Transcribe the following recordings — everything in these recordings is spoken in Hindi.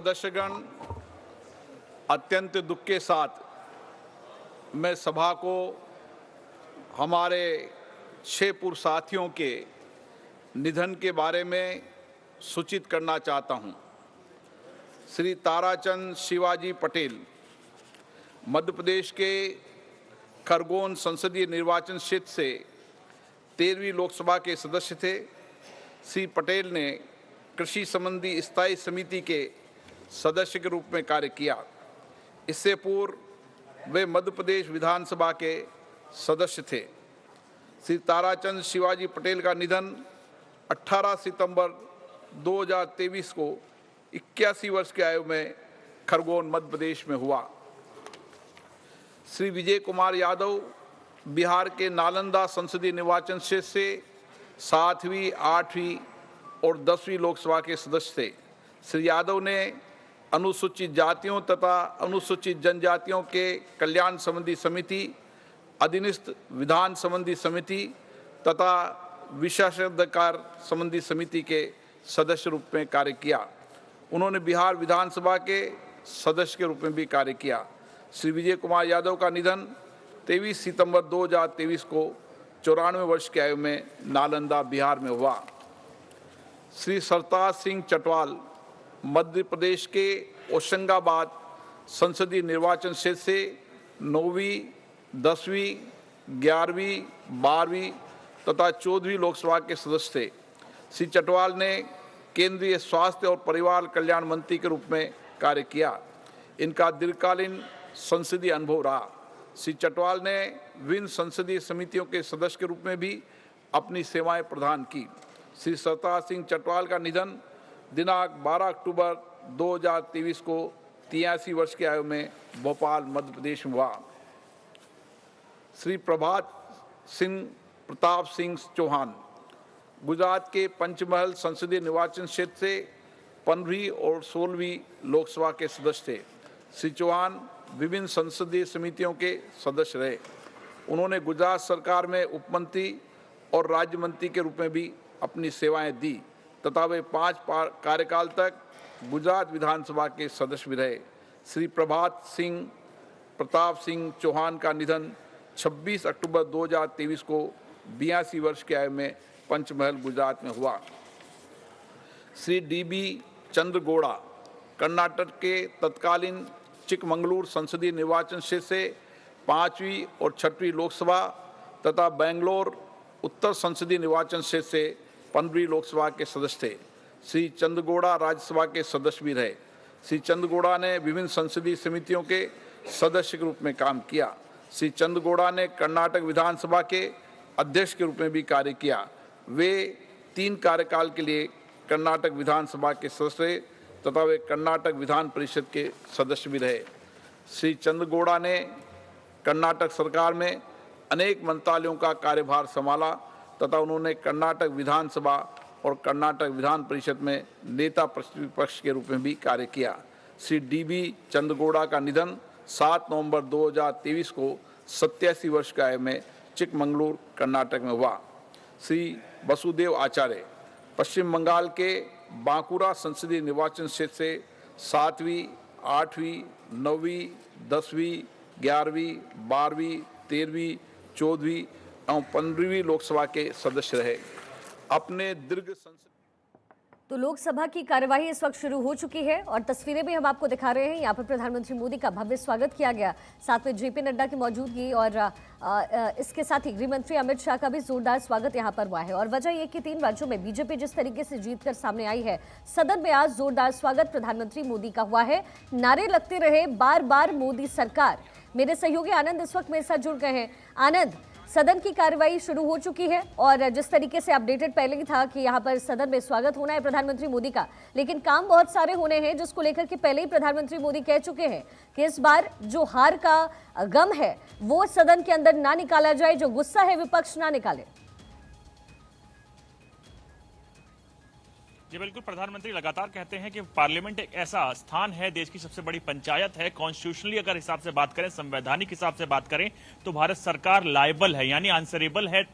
सदस्यगण, अत्यंत दुख के साथ मैं सभा को हमारे 6 पूर्व साथियों के निधन के बारे में सूचित करना चाहता हूं। श्री ताराचंद शिवाजी पटेल मध्य प्रदेश के खरगोन संसदीय निर्वाचन क्षेत्र से 13वीं लोकसभा के सदस्य थे। श्री पटेल ने कृषि संबंधी स्थायी समिति के सदस्य के रूप में कार्य किया। इससे पूर्व वे मध्य प्रदेश विधानसभा के सदस्य थे। श्री ताराचंद शिवाजी पटेल का निधन 18 सितंबर 2023 को 81 वर्ष की आयु में खरगोन मध्य प्रदेश में हुआ। श्री विजय कुमार यादव बिहार के नालंदा संसदीय निर्वाचन क्षेत्र से 7वीं, 8वीं और 10वीं लोकसभा के सदस्य थे। श्री यादव ने अनुसूचित जातियों तथा अनुसूचित जनजातियों के कल्याण संबंधी समिति, अधीनस्थ विधान संबंधी समिति तथा विशेषाधिकार संबंधी समिति के सदस्य रूप में कार्य किया। उन्होंने बिहार विधानसभा के सदस्य के रूप में भी कार्य किया। श्री विजय कुमार यादव का निधन 23 सितंबर 2023 को 94 वर्ष की आयु में नालंदा, बिहार में हुआ। श्री सरताज सिंह चटवाल मध्य प्रदेश के होशंगाबाद संसदीय निर्वाचन क्षेत्र से 9वीं, 10वीं, 11वीं, 12वीं तथा 14वीं लोकसभा के सदस्य थे। श्री चटवाल ने केंद्रीय स्वास्थ्य और परिवार कल्याण मंत्री के रूप में कार्य किया। इनका दीर्घकालीन संसदीय अनुभव रहा। श्री चटवाल ने विभिन्न संसदीय समितियों के सदस्य के रूप में भी अपनी सेवाएं प्रदान की। श्री सरताज सिंह चटवाल का निधन दिनांक 12 अक्टूबर 2023 को 83 वर्ष की आयु में भोपाल, मध्य प्रदेश में हुआ। श्री प्रताप सिंह चौहान गुजरात के पंचमहल संसदीय निर्वाचन क्षेत्र से 15वीं और 16वीं लोकसभा के सदस्य थे। श्री चौहान विभिन्न संसदीय समितियों के सदस्य रहे। उन्होंने गुजरात सरकार में उपमंत्री और राज्य मंत्री के रूप में भी अपनी सेवाएं दी तथा वे 5 कार्यकाल तक गुजरात विधानसभा के सदस्य भी रहे। श्री प्रताप सिंह चौहान का निधन 26 अक्टूबर 2023 को 82 वर्ष की आयु में पंचमहल, गुजरात में हुआ। श्री DB चंद्रगौड़ा कर्नाटक के तत्कालीन चिकमंगलूर संसदीय निर्वाचन क्षेत्र से 5वीं और 6वीं लोकसभा तथा बेंगलोर उत्तर संसदीय निर्वाचन क्षेत्र से 15वीं लोकसभा के सदस्य थे। श्री चंद्रगौड़ा राज्यसभा के सदस्य भी रहे। श्री चंद्रगौड़ा ने विभिन्न संसदीय समितियों के सदस्य के रूप में काम किया। श्री चंद्रगौड़ा ने कर्नाटक विधानसभा के अध्यक्ष के रूप में भी कार्य किया। वे 3 कार्यकाल के लिए कर्नाटक विधानसभा के सदस्य रहे तथा वे कर्नाटक विधान परिषद के सदस्य भी रहे। श्री चंद्रगौड़ा ने कर्नाटक सरकार में अनेक मंत्रालयों का कार्यभार संभाला तथा उन्होंने कर्नाटक विधानसभा और कर्नाटक विधान परिषद में नेता प्रतिपक्ष के रूप में भी कार्य किया। श्री DB चंद्रगौड़ा का निधन 7 नवंबर 2023 को 87 वर्ष की आयु में चिकमंगलूर, कर्नाटक में हुआ। श्री वसुदेव आचार्य पश्चिम बंगाल के बांकुरा संसदीय निर्वाचन क्षेत्र से 7वीं, 8वीं, 9वीं, 10वीं, 11वीं, 12वीं, 13वीं, 14वीं और 15वीं लोकसभा के सदस्य रहे। अपने दीर्घ तो लोकसभा की कार्यवाही इस वक्त शुरू हो चुकी है और तस्वीरें भी हम आपको दिखा रहे हैं। यहाँ पर प्रधानमंत्री मोदी का भव्य स्वागत किया गया, साथ में JP नड्डा की मौजूदगी और इसके साथ ही गृह मंत्री अमित शाह का भी जोरदार स्वागत यहाँ पर हुआ है। और वजह यह कि 3 राज्यों में बीजेपी जिस तरीके से जीतकर सामने आई है, सदन में आज जोरदार स्वागत प्रधानमंत्री मोदी का हुआ है। नारे लगते रहे बार बार मोदी सरकार। मेरे सहयोगी आनंद इस वक्त मेरे साथ जुड़ गए हैं। आनंद, सदन की कार्यवाही शुरू हो चुकी है और जिस तरीके से अपडेटेड पहले ही था कि यहाँ पर सदन में स्वागत होना है प्रधानमंत्री मोदी का, लेकिन काम बहुत सारे होने हैं जिसको लेकर के पहले ही प्रधानमंत्री मोदी कह चुके हैं कि इस बार जो हार का गम है वो सदन के अंदर ना निकाला जाए, जो गुस्सा है विपक्ष ना निकाले। जी बिल्कुल, प्रधानमंत्री लगातार कहते हैं कि पार्लियामेंट एक ऐसा स्थान है, देश की सबसे बड़ी पंचायत है। कॉन्स्टिट्यूशनली अगर हिसाब से बात करें, संवैधानिक हिसाब से बात करें तो भारत सरकार लायबल है, यानी आंसरेबल है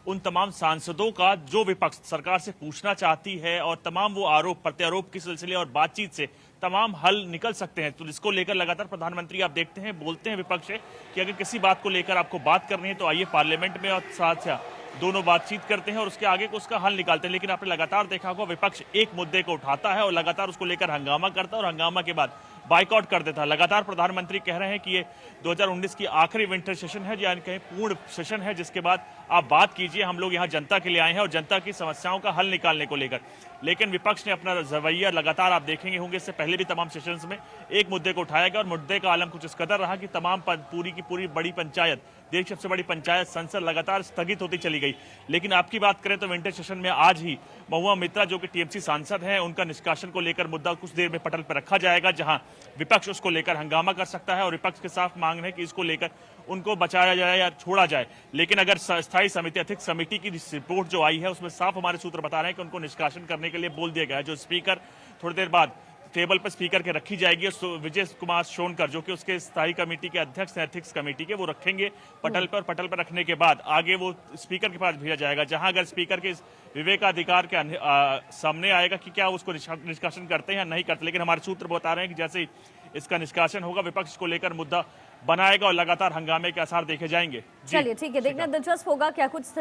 उन तमाम सांसदों का जो विपक्ष सरकार से पूछना चाहती है और तमाम वो आरोप प्रत्यारोप के सिलसिले और बातचीत से तमाम हल निकल सकते हैं। तो इसको लेकर लगातार प्रधानमंत्री आप देखते हैं बोलते हैं विपक्ष से कि अगर किसी बात को लेकर आपको बात करनी है तो आइए पार्लियामेंट में, और साथ दोनों बातचीत करते हैं और उसके आगे को उसका हल निकालते हैं। लेकिन आपने लगातार देखा होगा विपक्ष एक मुद्दे को उठाता है और लगातार उसको लेकर हंगामा करता है और हंगामा के बाद बाइकआउट कर देता है। लगातार प्रधानमंत्री कह रहे हैं कि ये 2019 की आखिरी विंटर सेशन है, यानी कहीं पूर्ण सेशन है, जिसके बाद आप बात कीजिए, हम लोग यहाँ जनता के लिए आए हैं और जनता की समस्याओं का हल निकालने को लेकर। लेकिन विपक्ष ने अपना रवैया लगातार आप देखेंगे होंगे, इससे पहले भी तमाम सेशंस में एक मुद्दे को उठाया गया और मुद्दे का आलम कुछ इस कदर रहा कि तमाम पूरी की पूरी बड़ी पंचायत, देश की सबसे बड़ी पंचायत संसद लगातार स्थगित होती चली गई। लेकिन आपकी बात करें तो विंटर सेशन में आज ही महुआ मित्रा जो कि टीएमसी सांसद हैं, उनका निष्कासन को लेकर मुद्दा कुछ देर में पटल पर रखा जाएगा, जहां विपक्ष उसको लेकर हंगामा कर सकता है और विपक्ष के साफ मांग है कि इसको लेकर उनको बचाया जाए या छोड़ा जाए। लेकिन अगर स्थायी समिति, अध्यक्ष समिति की रिपोर्ट जो आई है उसमें साफ हमारे सूत्र बता रहे हैं कि उनको निष्कासन करने के लिए बोल दिया गया है। जो स्पीकर थोड़ी देर बाद टेबल पर स्पीकर के रखी जाएगी, विजय कुमार सोनकर जो कि उसके स्थायी कमेटी के अध्यक्ष हैं, एथिक्स कमेटी के, वो रखेंगे पटल पर। पटल पर रखने के बाद आगे वो स्पीकर के पास भेजा जाएगा, जहां अगर स्पीकर के विवेकाधिकार के सामने आएगा कि क्या उसको निष्कासन करते हैं या नहीं करते। लेकिन हमारे सूत्र बता रहे हैं कि जैसे ही इसका निष्कासन होगा विपक्ष को लेकर मुद्दा बनाएगा और लगातार हंगामे के आसार देखे जाएंगे। चलिए ठीक है, देखना दिलचस्प होगा क्या कुछ